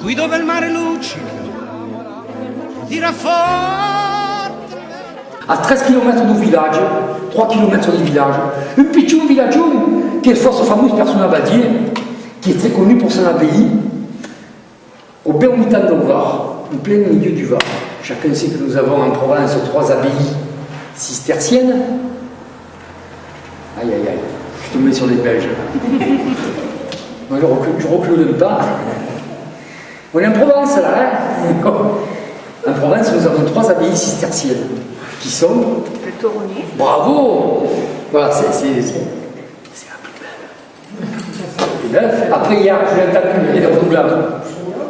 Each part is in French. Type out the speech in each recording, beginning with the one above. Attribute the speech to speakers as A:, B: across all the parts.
A: qui dove il mare lucido tira forte.
B: À 13 km du village, 3 km du village, un petit village qui est force fameuse personne à Badier, qui est très connu pour son abbaye, au Béomitan de Var, en plein milieu du Var. Chacun sait que nous avons en Provence 3 abbayes cisterciennes. Aïe aïe aïe, je suis tombé sur les Belges. Moi je recule un pas. On est en Provence là, hein. En Provence, nous avons 3 abbayes cisterciennes qui sont.
C: Le Tournier.
B: Bravo. Voilà, c'est la plus belle. Après, hier, je l'ai entendu de renouvelable.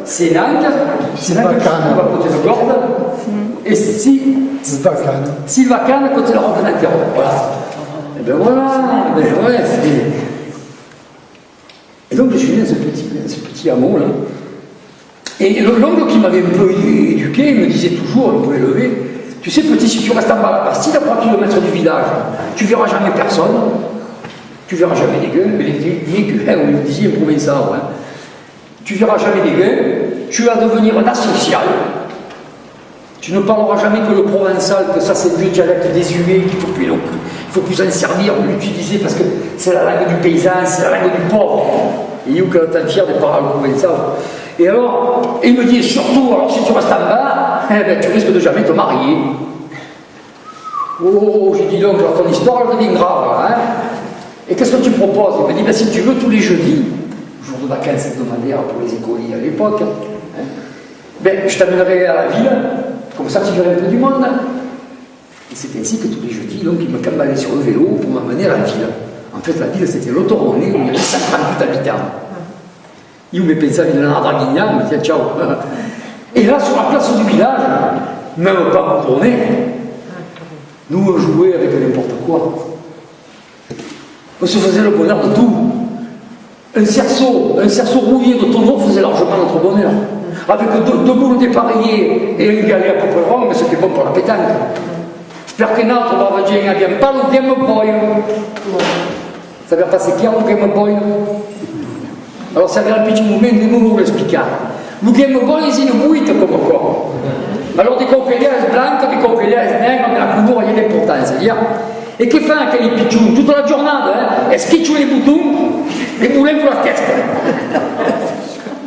B: C'est Nantes, qui est à côté de Gordes, et Sylvacane à côté de la route de Nanterre. Voilà. Et bien voilà, ouais, et donc je suis né dans ce petit hameau là. Et l'oncle qui m'avait un peu éduqué me disait toujours, un peu élevé, tu sais petit, si tu restes en bas à la Bastille, à 3 km du village, tu verras jamais personne, tu verras jamais des gueux, mais les gueux, on le disait un provençal, hein. Tu verras jamais des gueux, tu vas devenir un asocial, tu ne parleras jamais que le provençal, que ça c'est le vieux dialecte désuet, qu'il faut plus en servir, l'utiliser parce que c'est la langue du paysan, c'est la langue du pauvre. Et où que t'es fier de parler le provençal. Et alors, il me dit surtout, alors si tu restes en bas, eh ben, tu risques de jamais te marier. Oh, j'ai dit donc, alors ton histoire elle devient grave, hein. Et qu'est-ce que tu proposes? Il me dit, ben, si tu veux, tous les jeudis, jour de vacances hebdomadaires pour les écoliers à l'époque, hein, ben, je t'amènerai à la ville, comme ça tu verrais un peu du monde. Et c'est ainsi que tous les jeudis, donc, il me cambalait sur le vélo pour m'amener à la ville. En fait, la ville, c'était l'Autoronais, où il y avait 58 habitants. Io mi pensavi di una draghigna, mi disais ciao. Et là, sur la place du village, même pas tourné, nous on jouait avec n'importe quoi. On se faisait le bonheur de tout. Un cerceau rouillé de tonneau faisait largement notre bonheur. Avec deux boules dépareillées et un galet à peu près rond, mais c'était bon pour la pétanque. Perché un altro bavaggio abbiamo pas le Game Boy. Ça va passer qui a le Game Boy? Alors ça avait un petit moment, nous vous l'expliquons. Le Game Boy, c'est une bouille comme quoi. Alors des coquelières blanches, des coquelières nègres, mais la couleur, il y a l'importance. Et que fait aquel pitchoun? Toute la journée, hein, est-ce qu'il tue les boutons et boulets pour la tête?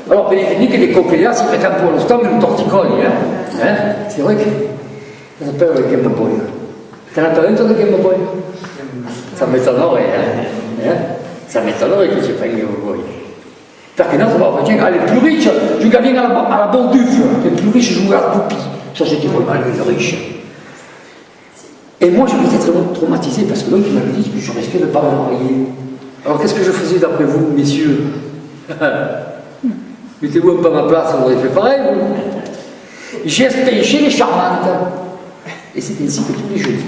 B: Alors, ben, il dit que les coquelières, s'ils mettent un peu le stomac, le torticole, hein. C'est vrai que ça s'appelle le Game Boy. T'en as pas un, toi, de Game Boy? Ça m'étonnerait, hein. Ça m'étonnerait que tu prennes Game Boy. Perché notre bavaggio, les plus riches jouaient bien à la bonne duffe, les plus riches jouaient à la poupie. Ça, c'était vraiment les riches. Et moi, j'étais très traumatisé parce que l'autre m'avait dit que je risquais de ne pas me marier. Alors, qu'est-ce que je faisais d'après vous, messieurs? Mettez-vous un peu à ma place, vous auriez fait pareil, vous. J'ai espéché les charmantes. Et c'est ainsi que tous les jeudis,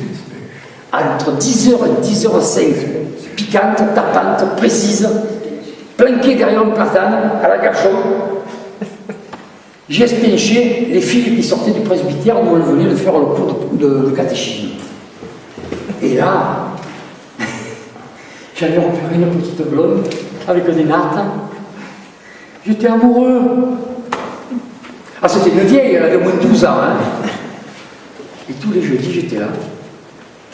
B: entre 10h et 10h05, piquante, tapante, précise, planquée derrière un platane, à la gâchon, j'ai espéché les filles qui sortaient du presbytère où elles venaient de faire le cours de catéchisme. Et là, j'avais repéré une petite blonde avec des nattes. J'étais amoureux. Ah, c'était une vieille, elle avait au moins 12 ans. Hein. Et tous les jeudis, j'étais là,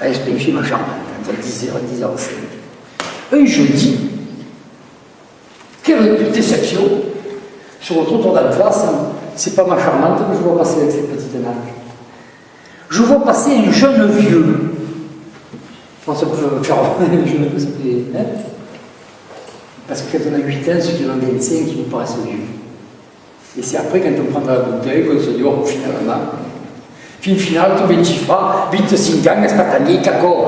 B: à espécher ma charmante, entre 10h et 10h05. Un jeudi, quelle déception, sur le trottoir d'en face, c'est pas ma charmante que je vois passer avec cette petite natte. Je vois passer un jeune vieux. Je pense qu'on peut faire un jeune vieux, ça fait. Hein? Parce que quand on a 8 ans, ceux qui en ont 25, ils nous paraissent vieux. Et c'est après, quand on prendra la bouteille, qu'on se dit, oh, finalement, fin finale, tu 20 fra, 25 ans, aspettagli, cacao.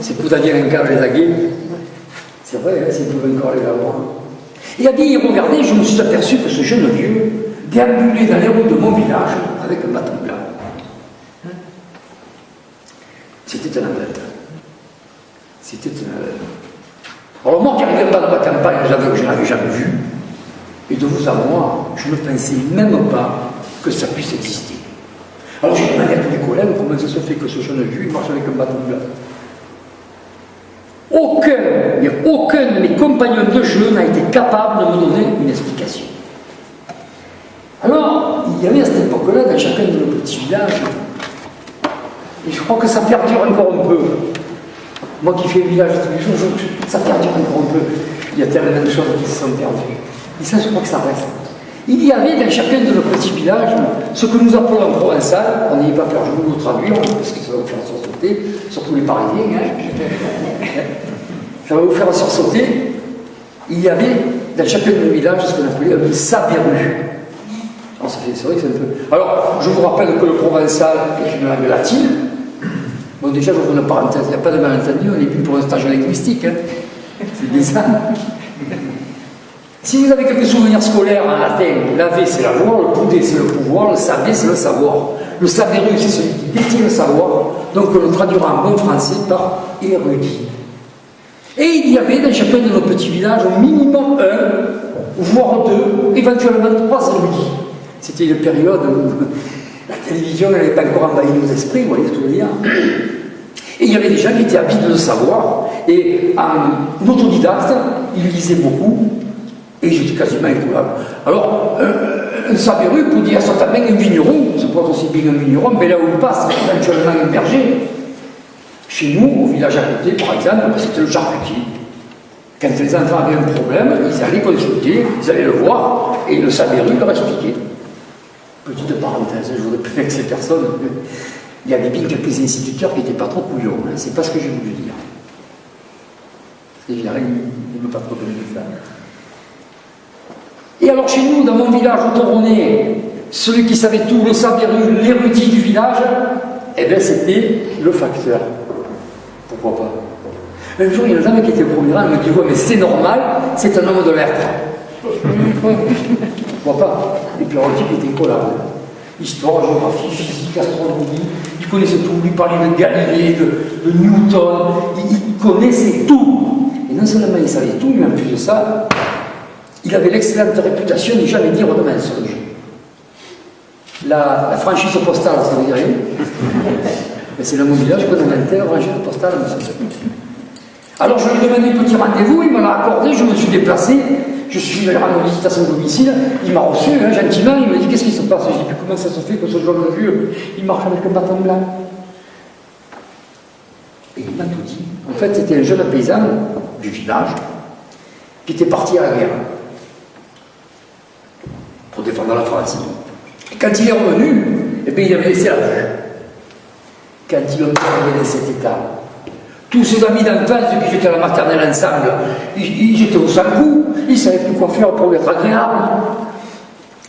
B: C'est tout à dire un cas les aguets. C'est vrai, hein, s'ils pouvaient encore les avoir. Et à bien y regarder, je me suis aperçu que ce jeune vieux déambulait dans les rues de mon village avec un bâton blanc. C'était un aveugle. C'était un aveugle. Alors moi qui n'arrivais pas dans ma campagne, je ne l'avais jamais vu. Et de vous à moi, je ne pensais même pas que ça puisse exister. Alors j'ai demandé à tous les collègues comment ça se fait que ce jeune vieux marche avec un bâton blanc. Aucun de mes compagnons de jeu n'a été capable de me donner une explication. Alors, il y avait à cette époque-là, dans chacun de nos petits villages, et je crois que ça perdure encore un peu. Moi qui fais le village tous les jours, ça perdure encore un peu. Il y a tellement de choses qui se sont perdues. Et ça, je crois que ça reste. Il y avait dans chacun de nos petits villages ce que nous appelons en provençal, on n'y est pas faire jouer ou traduire, parce que ça va vous faire sursauter, surtout les Parisiens. Ça va vous faire sursauter. Il y avait dans chacun de nos villages ce qu'on appelait un sabéru. Alors, c'est vrai que c'est un peu. Alors, je vous rappelle que le provençal est une langue latine. Bon, déjà, je vous donne une parenthèse, il n'y a pas de malentendu, on n'est plus pour un stage linguistique. Hein. C'est bien ça. Si vous avez quelques souvenirs scolaires en latin, la V c'est la voix, le poudé c'est le pouvoir, le saber c'est le savoir. Le sabéru c'est celui qui détient le savoir, donc on le traduira en bon français par érudit. Et il y avait dans chacun de nos petits villages au minimum un, voire deux, éventuellement trois érudits. C'était une période où la télévision n'avait pas encore envahi nos esprits, vous voyez ce que je veux dire. Et il y avait des gens qui étaient avides de savoir, et en autodidacte, ils lisaient beaucoup, et j'étais quasiment incollable. Alors, un sabéru pour dire certainement un vigneron, ça peut être aussi bien un vigneron, mais là où il passe, éventuellement un berger. Chez nous, au village à côté, par exemple, c'était le charcutier. Quand les enfants avaient un problème, ils allaient consulter, ils allaient le voir, et le sabéru leur expliquait. Petite parenthèse, je voudrais plus vexer personne. Il y avait bien quelques instituteurs qui n'étaient pas trop couillons, hein. C'est pas ce que j'ai voulu dire. C'est vrai, il ne veut pas trop donner ça. Et alors chez nous, dans mon village autoronné, celui qui savait tout, le sabéru, l'érudit du village, eh bien c'était le facteur. Pourquoi pas? Un jour, il y a une dame qui était au premier rang, elle me dit, ouais, mais c'est normal, c'est un homme de lettres. Pourquoi pas? Et puis alors, le type était collable. Histoire, géographie, physique, astronomie, il connaissait tout, il parlait de Galilée, de Newton, il connaissait tout. Et non seulement il savait tout, mais en plus de ça, il avait l'excellente réputation de ne jamais dire de mensonge. La franchise postale, ça veut dire rien. C'est dans mon village qu'on inventait la franchise postale. Alors je lui ai demandé un petit rendez-vous, il me l'a accordé, je me suis déplacé, je suis allé rendre visite à son domicile, il m'a reçu gentiment, il m'a dit qu'est-ce qui se passe? J'ai dit comment ça se fait que ce genre de vieux, il marche avec un bâton blanc. Et il m'a tout dit. En fait, c'était un jeune paysan du village qui était parti à la guerre pour défendre la France. Et quand il est revenu, eh bien, il avait laissé la vue. Quand ils l'ont arrivé dans cet état, tous ses amis d'enfance qui étaient à la maternelle ensemble, ils étaient au sang-coup, ils ne savaient plus quoi faire pour être agréable.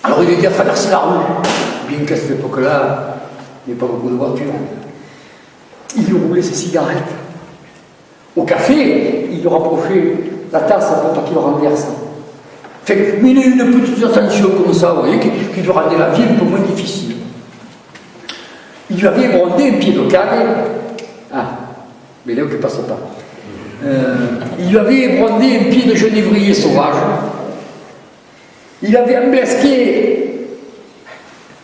B: Alors il a dit à traverser la rue, bien qu'à cette époque-là, il n'y avait pas beaucoup de voitures. Il lui roulait ses cigarettes. Au café, il lui rapprochait la tasse pour pas qu'il le renverse. Mais il a eu une petite attention comme ça, vous voyez, qui lui rendait la vie un peu moins difficile. Il lui avait brondé un pied de cague. Ah, mais là, on ne passe pas. Il lui avait brondé un pied de genévrier sauvage. Il avait emblasqué,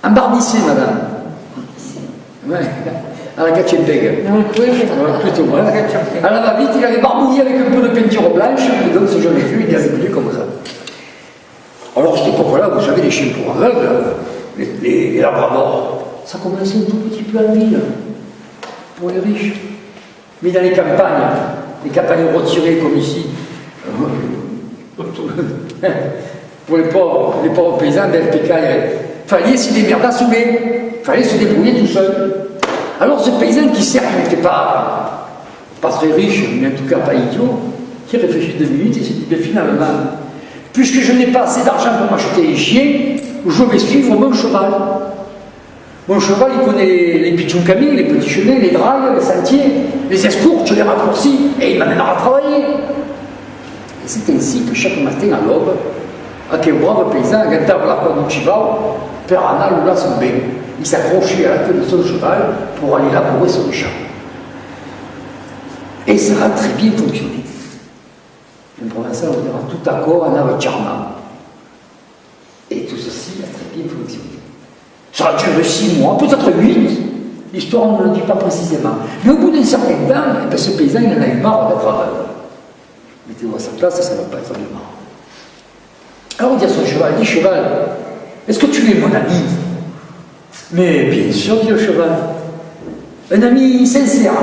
B: embarnissé, madame. Ouais, à la Gatchempeg. Oui, plutôt. Voilà. À la va-vite, il avait barbouillé avec un peu de peinture blanche, et donc ce jeune vieux, il avait brûlé comme ça. Alors, à cette époque-là, vous savez, les chiens pour aveugles, les labradors, ça commençait un tout petit peu en ville, pour les riches. Mais dans les campagnes retirées comme ici, pour les pauvres paysans d'LPK, il fallait s'y démerder à soumer, il fallait se débrouiller tout seul. Alors ce paysan qui certes n'était pas très riche, mais en tout cas pas idiot, qui réfléchit 2 minutes et s'est dit, finalement, puisque je n'ai pas assez d'argent pour m'acheter les chiens, je vais suivre mon cheval. Mon cheval, il connaît les pitchounkamis, les petits chemins, les dragues, les sentiers, les escourges, les raccourcis, et il m'amènera à travailler. Et c'est ainsi que chaque matin à l'aube, avec un brave paysan, à table la cour du Chibao, Père Anna loula son bain. Il s'accrochait à la queue de son cheval pour aller labourer son champ. Et ça a très bien fonctionné. En provençal, on dira tout à corps, en avait charmant. Et tout ceci a très bien fonctionné. Ça a duré 6 mois, peut-être 8. L'histoire ne le dit pas précisément. Mais au bout d'un certain temps, ce paysan, il en a eu marre d'être aveugle. Mettez-vous à sa place, ça ne va pas être du marre. Alors on dit à son cheval, il dit, cheval, est-ce que tu es mon ami? Mais bien sûr, dit le cheval. Un ami sincère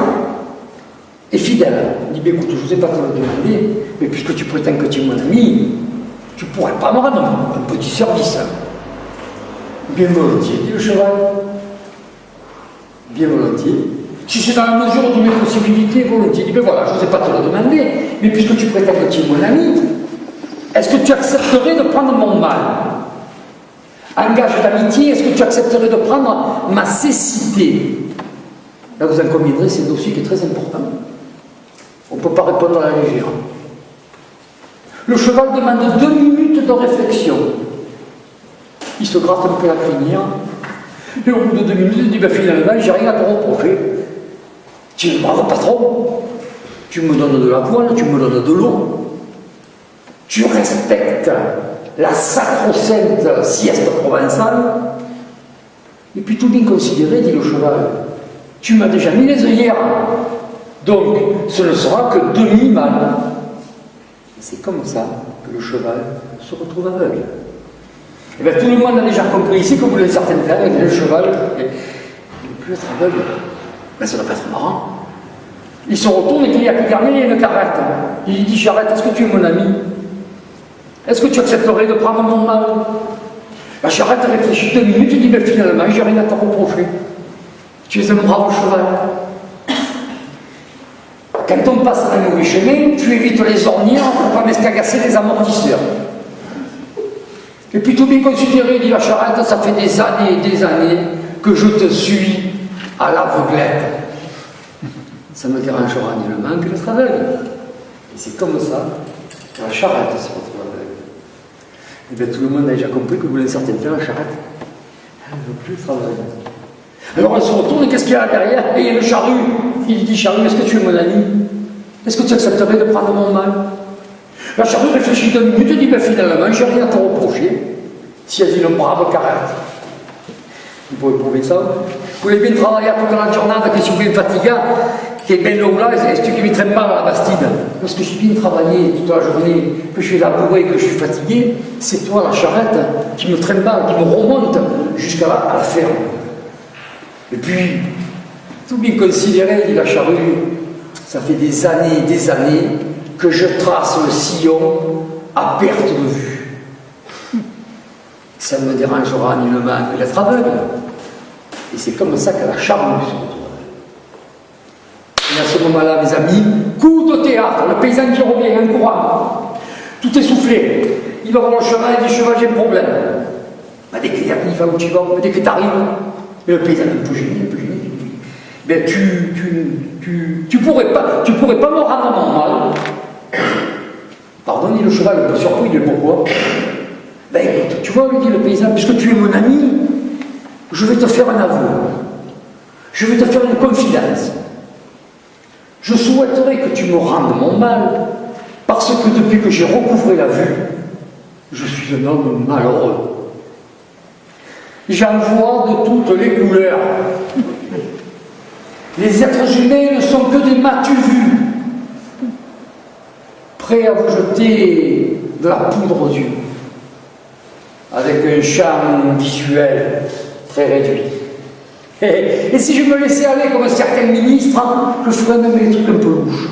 B: et fidèle. Il dit, écoute, je ne vous ai pas te le demander, mais puisque tu prétends que tu es mon ami, tu ne pourrais pas me rendre un petit service. Bien volontiers, dit le cheval. Bien volontiers. Si c'est dans la mesure de mes possibilités, volontiers. Il dit, ben voilà, je ne vous ai pas te le demander, mais puisque tu prétends que tu es mon ami, est-ce que tu accepterais de prendre mon mal? Un gage d'amitié, est-ce que tu accepterais de prendre ma cécité? Là, vous en conviendrez, c'est un dossier qui est très important. On ne peut pas répondre à la légère. Le cheval demande 2 minutes de réflexion. Il se gratte un peu la crinière. Et au bout de 2 minutes, il dit, ben finalement, j'ai rien à te reprocher. Tu es un brave patron. Tu me donnes de la voile, tu me donnes de l'eau. Tu respectes la sacro-sainte sieste provençale. Et puis tout bien considéré, dit le cheval, tu m'as déjà mis les œillères. Donc, ce ne sera que demi-mal. Et c'est comme ça que le cheval se retrouve aveugle. Et bien tout le monde a déjà compris ici que vous voulez certaines terres, et le cheval ne peut plus être aveugle. Ben ça ne doit pas être marrant. Il se retourne et il n'y a plus gardé, il y a une carrette. Il dit, j'arrête, est-ce que tu es mon ami? Est-ce que tu accepterais de prendre mon mal? La charrette réfléchit 2 minutes, il dit, ben finalement, j'ai rien à te reprocher. Tu es un brave cheval. Quand on passe un mauvais chemin, tu évites les ornières pour ne pas m'escagasser les amortisseurs. Et puis tout bien considéré, dit la charrette, ça fait des années et des années que je te suis à l'aveuglette. Ça me dérangera nullement que d'être aveugle. Et c'est comme ça que la charrette se retrouve aveugle. Et bien tout le monde a déjà compris que vous voulez certaines faire la charrette. Elle ne veut plus être aveugle. Alors elle se retourne et qu'est-ce qu'il y a derrière? Et il y a le charrue. Il dit, charrue, est-ce que tu es mon ami? Est-ce que tu accepterais de prendre mon mal? La charrue réfléchit 2 minutes et dit, ben finalement, j'ai rien à te reprocher. Si elle dit une brave carrette. Vous pouvez prouver ça. Vous voulez bien travailler toute la journée, que si vous êtes fatigant, qui est bien là, est-ce que tu ne traînes pas à la Bastide? Parce que j'ai bien travaillé toute la journée, que je suis labouré, que je suis fatigué, c'est toi la charrette qui me traîne pas, qui me remonte jusqu'à la ferme. Et puis, tout bien considéré, dit la charrue, ça fait des années que je trace le sillon à perte de vue. Ça ne me dérangera nullement que d'être aveugle. Et c'est comme ça que la charrue se retrouve. Et à ce moment-là, mes amis, coup de théâtre, le paysan qui revient, un courant, tout essoufflé. Il va voir le cheval et dit, cheval, j'ai un problème. Ben, dès qu'il arrive, où tu vas, dès que tu arrives, et le paysan est un peu gêné, ben, tu pourrais pas me rendre mon mal. Pardon, dit le cheval, un peu surpris, il dit pourquoi? Ben écoute, tu vois, lui dit le paysan, puisque tu es mon ami, je vais te faire un aveu. Je vais te faire une confidence. Je souhaiterais que tu me rendes mon mal, parce que depuis que j'ai recouvré la vue, je suis un homme malheureux. J'en vois de toutes les couleurs. Les êtres humains ne sont que des matu-vus, prêts à vous jeter de la poudre aux yeux, avec un charme visuel très réduit. Et si je me laissais aller comme certains ministres, je ferais même des trucs un peu louches.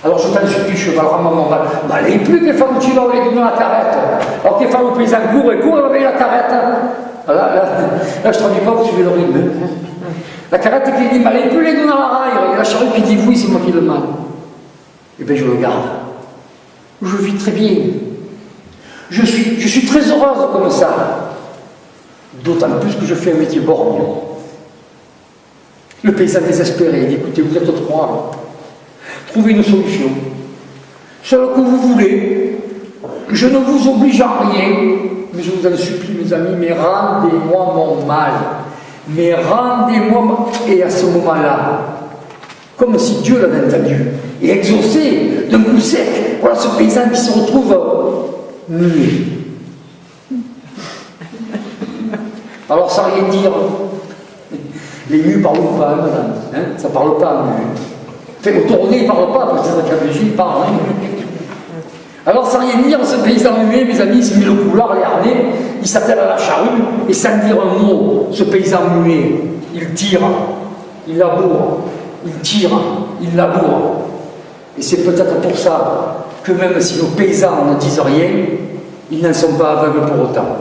B: Alors je t'en supplie, cheval, rends-moi mon mal. M'allez plus que fois où tu vas aller donner la carrette. Alors que fois où le paysan court et court avec la carrette. Là, je ne traduis pas, vous suivez le rythme. La carrette qui dit, m'allez plus les donner à la raille. Et la charrue qui dit, oui, c'est moi qui le mal. Eh bien, je le garde. Je vis très bien. Je suis très heureuse comme ça. D'autant plus que je fais un métier borgne. Le paysan désespéré, il dit, écoutez, vous êtes trois. Trouvez une solution. Celle que vous voulez. Je ne vous oblige à rien. Mais je vous en supplie, mes amis, mais rendez-moi mon mal. Mais rendez-moi. Et à ce moment-là, comme si Dieu l'avait entendu, et exaucé d'un coup sec, voilà ce paysan qui se retrouve muet. Alors, sans rien dire, les muets ne parlent pas, madame. Hein, ça ne parle pas, muet. Fait, au tourné, il ne parle pas, parce que c'est la Belgique, il parle. Hein. Alors sans rien dire, ce paysan muet, mes amis, il se met le couloir, les harnais, il s'attelle à la charrue, et sans dire un mot, ce paysan muet, il tire, il laboure, il tire, il laboure. Et c'est peut-être pour ça que même si nos paysans ne disent rien, ils n'en sont pas aveugles pour autant.